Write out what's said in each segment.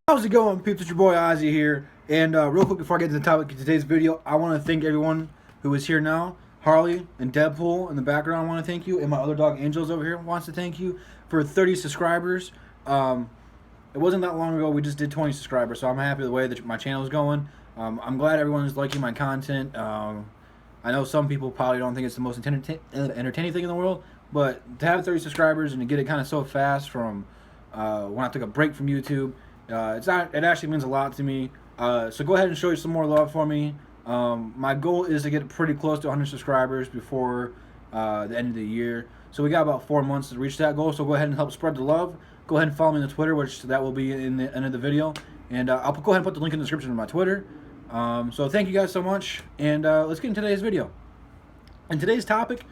How's it going, peeps? It's your boy Ozzy here. And real quick before I get to the topic of today's video, I want to thank everyone who is here now. Harley and Deadpool in the background, I want to thank you. And my other dog, Angels, over here, wants to thank you for 30 subscribers. It wasn't that long ago. We just did 20 subscribers, so I'm happy with the way that my channel is going. I'm glad everyone is liking my content. I know some people probably don't think it's the most entertaining thing in the world, but to have 30 subscribers and to get it kind of so fast from when I took a break from YouTube, it actually means a lot to me. So go ahead and show you some more love for me. My goal is to get pretty close to 100 subscribers before the end of the year. So we got about 4 months to reach that goal. So go ahead and help spread the love. Go ahead and follow me on Twitter, which that will be in the end of the video. And I'll go ahead and put the link in the description of my Twitter. So thank you guys so much. And let's get into today's video. And today's topic,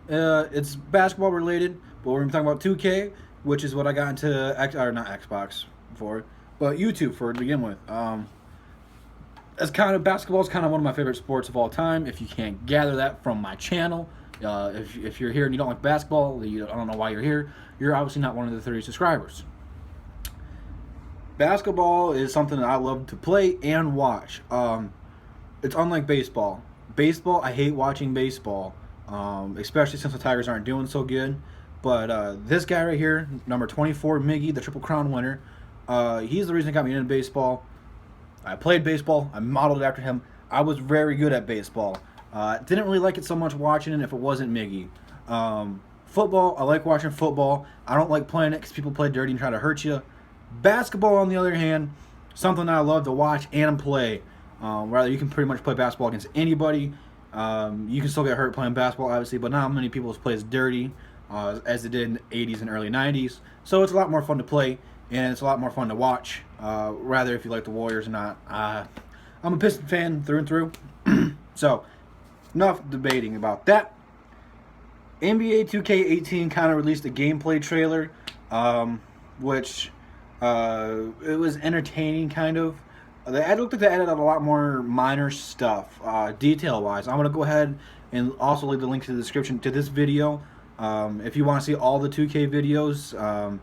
it's basketball related, but we're going to be talking about 2K, which is what I got into, not Xbox for, but YouTube for to begin with. Basketball is kind of one of my favorite sports of all time. If you can't gather that from my channel, if you're here and you don't like basketball, I don't know why you're here. You're obviously not one of the 30 subscribers. Basketball is something that I love to play and watch. It's unlike baseball. Baseball, I hate watching baseball, especially since the Tigers aren't doing so good. But this guy right here, number 24, Miggy, the Triple Crown winner, he's the reason that got me into baseball. I played baseball. I modeled after him. I was very good at baseball. Didn't really like it so much watching it if it wasn't Miggy. Football, I like watching football. I don't like playing it because people play dirty and try to hurt you. Basketball, on the other hand, something I love to watch and play. Rather, you can pretty much play basketball against anybody. You can still get hurt playing basketball, obviously, but not many people play as dirty as they did in the 80s and early 90s. So it's a lot more fun to play, and it's a lot more fun to watch, rather if you like the Warriors or not. I'm a Piston fan through and through. So, enough debating about that. nba2k18 kind of released a gameplay trailer, which it was entertaining, kind of. It looked like they added a lot more minor stuff, detail-wise. I'm going to go ahead and also leave the link to the description to this video. If you want to see all the 2K videos,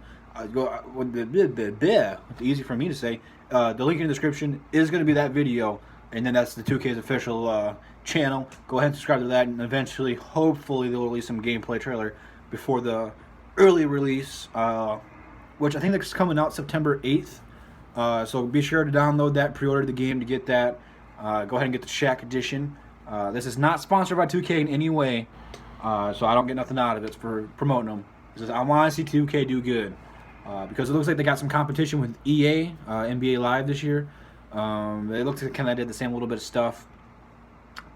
it's easy for me to say. The link in the description is going to be that video, and then that's the 2K's official channel. Go ahead and subscribe to that, and eventually, hopefully, they'll release some gameplay trailer before the early release, which I think is coming out September 8th. So be sure to download that, pre-order the game to get that. Go ahead and get the Shaq edition. This is not sponsored by 2K in any way, so I don't get nothing out of it for promoting them. I want to see 2K do good, because it looks like they got some competition with EA, NBA Live this year. They looked like kind of did the same little bit of stuff.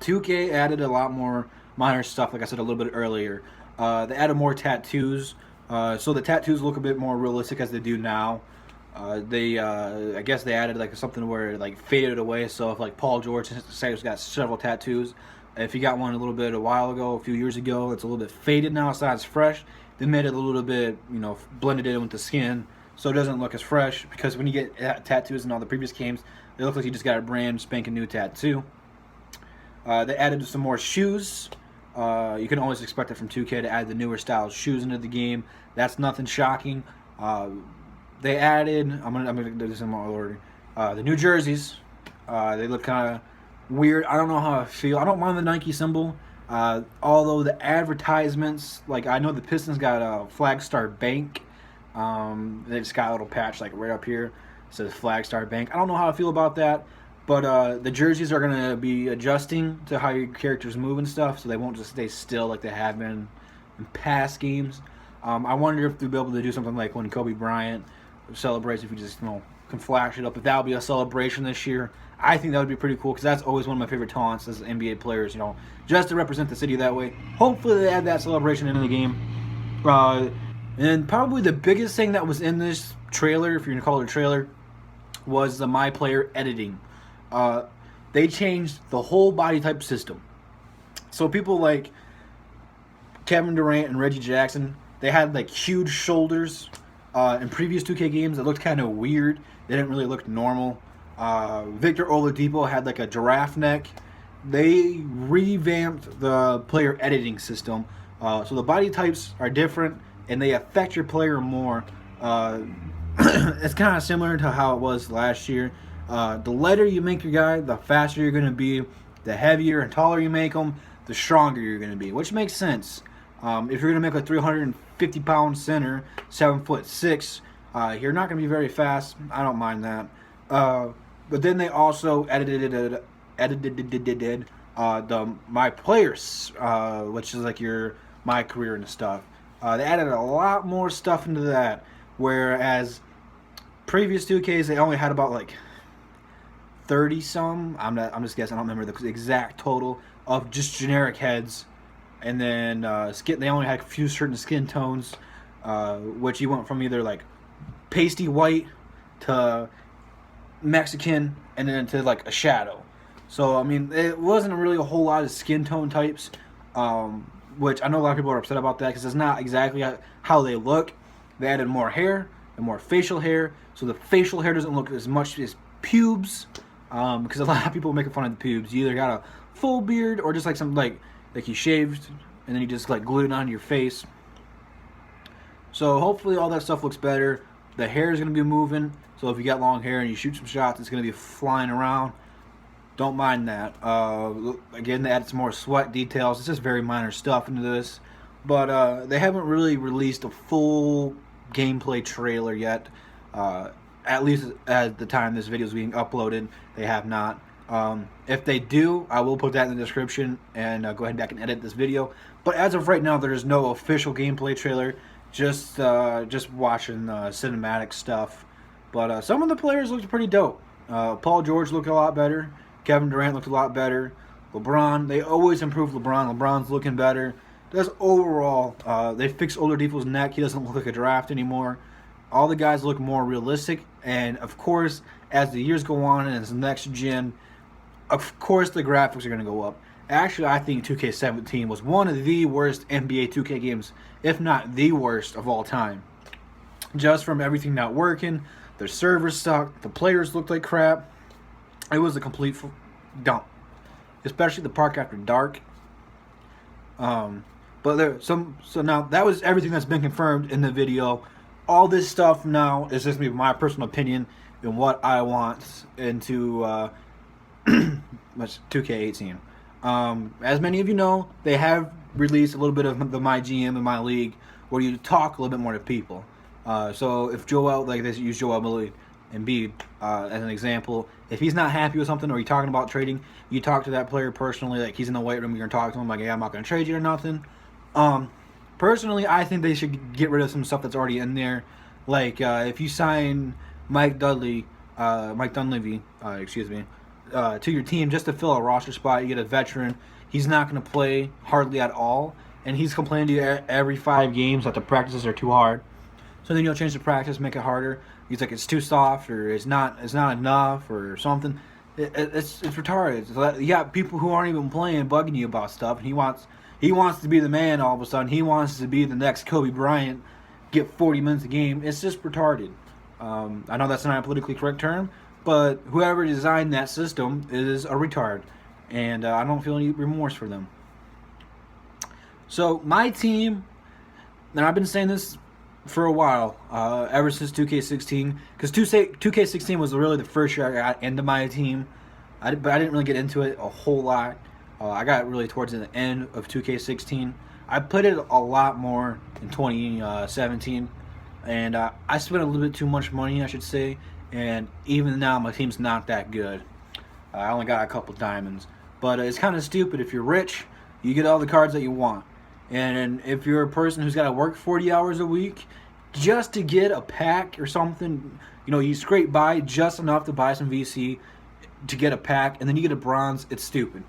2K added a lot more minor stuff, like I said a little bit earlier. They added more tattoos, so the tattoos look a bit more realistic as they do now. I guess they added like something where it like faded away. So if like Paul George has got several tattoos, if he got one a while ago, a few years ago, it's a little bit faded now. It's not as fresh. They made it a little bit, blended in with the skin, so it doesn't look as fresh. Because when you get tattoos in all the previous games, it looks like you just got a brand spanking new tattoo. They added some more shoes. You can always expect it from 2K to add the newer style shoes into the game. That's nothing shocking. They added, I'm gonna do this in my order, the new jerseys. They look kind of weird. I don't know how I feel. I don't mind the Nike symbol, although the advertisements, like I know the Pistons got a Flagstar Bank. They just got a little patch like right up here. It says Flagstar Bank. I don't know how I feel about that, but the jerseys are gonna be adjusting to how your characters move and stuff, so they won't just stay still like they have been in past games. I wonder if they'll be able to do something like when Kobe Bryant celebrates, if we just can flash it up, if that'll be a celebration this year. I think that would be pretty cool, because that's always one of my favorite taunts as NBA players, just to represent the city that way. Hopefully they add that celebration into the game. And probably the biggest thing that was in this trailer, if you're gonna call it a trailer, was the my player editing. They changed the whole body type system. So people like Kevin Durant and Reggie Jackson, they had like huge shoulders. In previous 2K games, it looked kind of weird. They didn't really look normal. Victor Oladipo had like a giraffe neck. They revamped the player editing system, so the body types are different and they affect your player more. it's kind of similar to how it was last year. The lighter you make your guy, the faster you're going to be. The heavier and taller you make them, the stronger you're going to be, which makes sense. If you're going to make a 350-pound center, 7'6", you're not going to be very fast. I don't mind that. But then they also edited the my players, which is like my career and stuff. They added a lot more stuff into that, whereas previous 2Ks they only had about like 30 some. I'm just guessing. I don't remember the exact total of just generic heads, and then skin. They only had a few certain skin tones, which you went from either like pasty white to Mexican, and then to like a shadow. So I mean, it wasn't really a whole lot of skin tone types, which I know a lot of people are upset about that because it's not exactly how they look. They added more hair and more facial hair, so the facial hair doesn't look as much as pubes. Because a lot of people are making fun of the pubes. You either got a full beard or just like some like you shaved and then you just like glued it onto your face. So hopefully all that stuff looks better. The hair is going to be moving. So if you got long hair and you shoot some shots, it's going to be flying around. Don't mind that. Again, they added some more sweat details. It's just very minor stuff into this. But they haven't really released a full gameplay trailer yet. At least at the time this video is being uploaded, they have not. If they do, I will put that in the description and go ahead back and edit this video. But as of right now, there is no official gameplay trailer. Just watching cinematic stuff. But some of the players looked pretty dope. Paul George looked a lot better. Kevin Durant looked a lot better. LeBron, they always improve LeBron. LeBron's looking better. Just overall, they fixed Oladipo's neck. He doesn't look like a draft anymore. All the guys look more realistic, and of course, as the years go on and as the next gen, of course the graphics are going to go up. Actually, I think 2K17 was one of the worst NBA 2K games, if not the worst of all time. Just from everything not working, their servers sucked, the players looked like crap. It was a complete dump, especially the park after dark. But so now that was everything that's been confirmed in the video. All this stuff now is just me, my personal opinion and what I want into 2K18. As many of you know, they have released a little bit of the My GM and My League, where you talk a little bit more to people. So if Joel, like they use Joel Embiid as an example, if he's not happy with something or you're talking about trading, you talk to that player personally. Like he's in the weight room, you're gonna talk to him like, "Hey, I'm not gonna trade you or nothing." Personally, I think they should get rid of some stuff that's already in there. Like, if you sign Mike Dunleavy, to your team just to fill a roster spot, you get a veteran. He's not going to play hardly at all, and he's complaining to you every 5 games that the practices are too hard. So then you'll change the practice, make it harder. He's like, it's too soft, or it's not enough, or something. It's retarded. So you got people who aren't even playing bugging you about stuff, and he wants to be the man all of a sudden. He wants to be the next Kobe Bryant, get 40 minutes a game. It's just retarded. I know that's not a politically correct term, but whoever designed that system is a retard. And I don't feel any remorse for them. So my team, and I've been saying this for a while, ever since 2K16, because 2K16 was really the first year I got into my team, but I didn't really get into it a whole lot. I got really towards the end of 2K16. I played it a lot more in 2017, and I spent a little bit too much money, I should say, and even now my team's not that good. I only got a couple diamonds, but it's kind of stupid. If you're rich, you get all the cards that you want, and if you're a person who's got to work 40 hours a week just to get a pack or something, you scrape by just enough to buy some VC to get a pack, and then you get a bronze, it's stupid.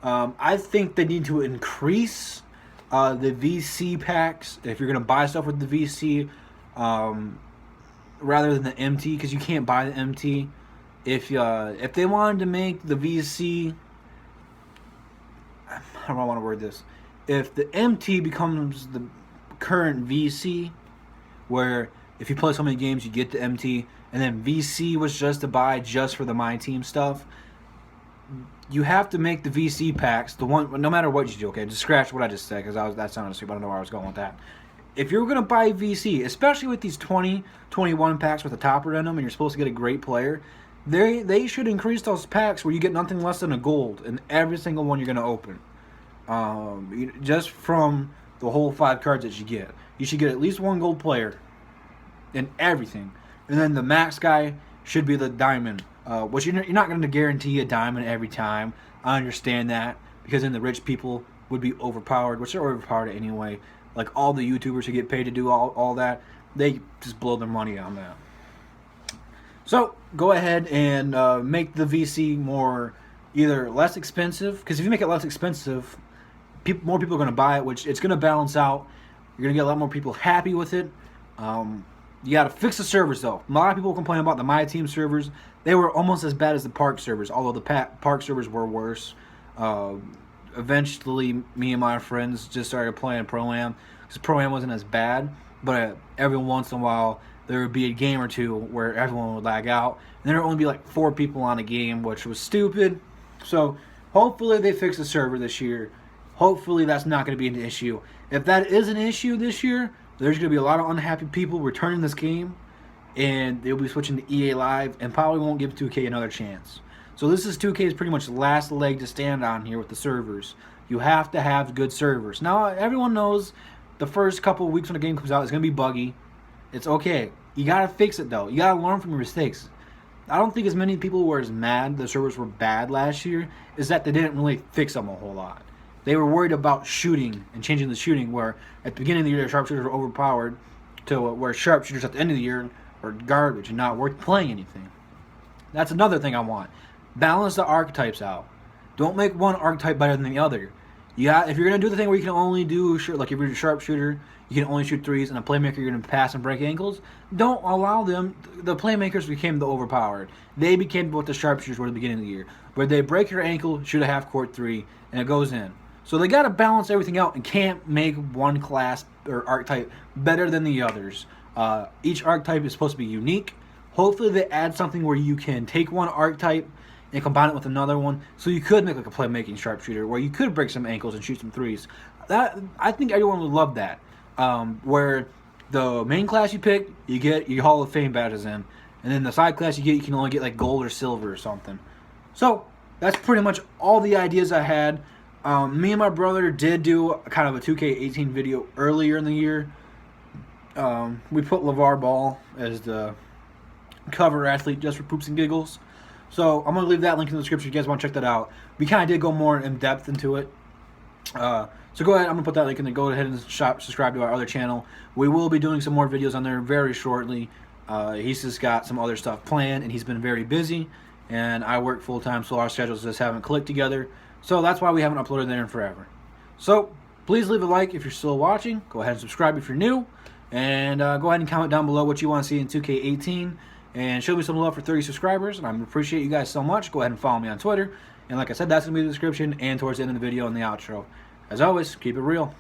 I think they need to increase the VC packs if you're going to buy stuff with the VC rather than the MT, because you can't buy the MT. If they wanted to make the VC, how do I want to word this? If the MT becomes the current VC, where if you play so many games you get the MT, and then VC was just to buy just for the My Team stuff, you have to make the VC packs the one, no matter what you do. Okay, just scratch what I just said, because that sounded stupid. I don't know where I was going with that. if you're going to buy VC, especially with these 20, 21 packs with a topper in them and you're supposed to get a great player, they should increase those packs where you get nothing less than a gold in every single one you're going to open. Just from the whole 5 cards that you get. You should get at least 1 gold player in everything. And then the max guy should be the diamond, which you're not going to guarantee a diamond every time. I understand that, because then the rich people would be overpowered, which they're overpowered anyway. Like all the YouTubers who get paid to do all that, they just blow their money on that. So go ahead and make the VC more either less expensive, because if you make it less expensive, more people are going to buy it, which it's going to balance out. You're going to get a lot more people happy with it. You got to fix the servers, though. A lot of people complain about the My Team servers. They were almost as bad as the Park servers, although the Park servers were worse. Eventually, me and my friends just started playing Pro-Am, because Pro-Am wasn't as bad, but every once in a while, there would be a game or two where everyone would lag out, and there would only be like 4 people on a game, which was stupid. So, hopefully they fix the server this year. Hopefully that's not going to be an issue. If that is an issue this year, there's going to be a lot of unhappy people returning this game, and they'll be switching to EA Live and probably won't give 2K another chance. So this is 2K's pretty much last leg to stand on here with the servers. You have to have good servers. Now, everyone knows the first couple of weeks when the game comes out, it's going to be buggy. It's okay. You got to fix it, though. You got to learn from your mistakes. I don't think as many people were as mad the servers were bad last year, is that they didn't really fix them a whole lot. They were worried about shooting and changing the shooting, where at the beginning of the year, sharpshooters were overpowered, to where sharpshooters at the end of the year are garbage and not worth playing anything. That's another thing I want. Balance the archetypes out. Don't make one archetype better than the other. If you're going to do the thing where you can only do, like if you're a sharpshooter, you can only shoot threes, and a playmaker you're going to pass and break ankles, don't allow them. The playmakers became the overpowered. They became what the sharpshooters were at the beginning of the year, where they break your ankle, shoot a half-court 3, and it goes in. So they got to balance everything out and can't make one class or archetype better than the others. Each archetype is supposed to be unique. Hopefully they add something where you can take one archetype and combine it with another one, so you could make like a playmaking sharpshooter where you could break some ankles and shoot some threes. I think everyone would love that. Where the main class you pick, you get your Hall of Fame badges in, and then the side class you can only get like gold or silver or something. So that's pretty much all the ideas I had. Me and my brother did do kind of a 2K18 video earlier in the year. We put LeVar Ball as the cover athlete just for poops and giggles. So I'm going to leave that link in the description if you guys want to check that out. We kind of did go more in depth into it. So go ahead, I'm going to put that link in there. Go ahead and subscribe to our other channel. We will be doing some more videos on there very shortly. He's just got some other stuff planned, and he's been very busy. And I work full-time, so our schedules just haven't clicked together. So that's why we haven't uploaded there in forever. So please leave a like if you're still watching. Go ahead and subscribe if you're new. And go ahead and comment down below what you want to see in 2K18. And show me some love for 30 subscribers. And I appreciate you guys so much. Go ahead and follow me on Twitter. And like I said, that's going to be in the description and towards the end of the video in the outro. As always, keep it real.